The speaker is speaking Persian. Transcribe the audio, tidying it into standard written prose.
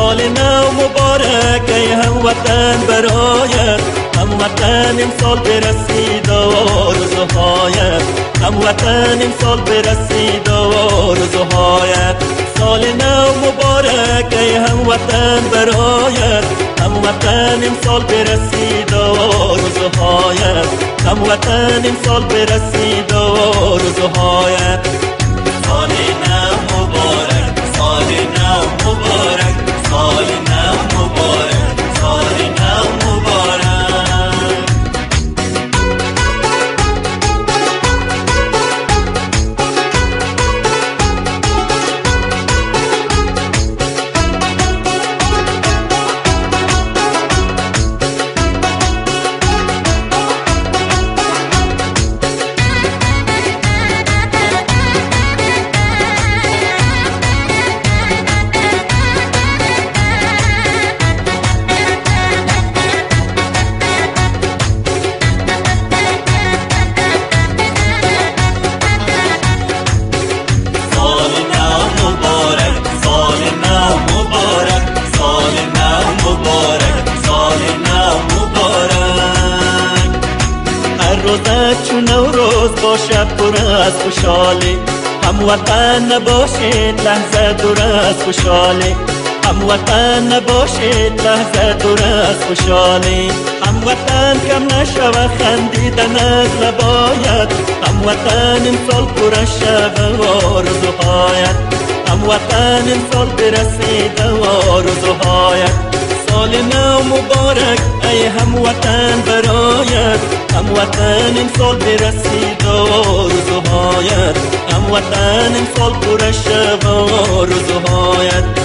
سال نو مبارک ای هموطن برایت، هموطن امسال برسید آرزوهایت، هموطن امسال برسید آرزوهایت. سال نو مبارک ای هموطن برایت، هموطن امسال برسید آرزوهایت، هموطن امسال برسید آرزوهایت. سال نو مبارک، سال نو مبارک، سال نو مبارک، سال نو مبارک. روزت چون نوروز باشد پر از خوشحالی، هموطن نباشید لحظه دور از خوشحالی، هموطن نباشید لحظه دور از خوشحالی. هموطن کم نشود خندیدن از لبایت، هموطن امسال پر شود آرزوهایت، هموطن امسال برسید آرزوهایت. سال نو مبارک ای هموطن برایت، هموطن امسال برسید آرزوهایت، هموطن امسال پر شود آرزوهایت.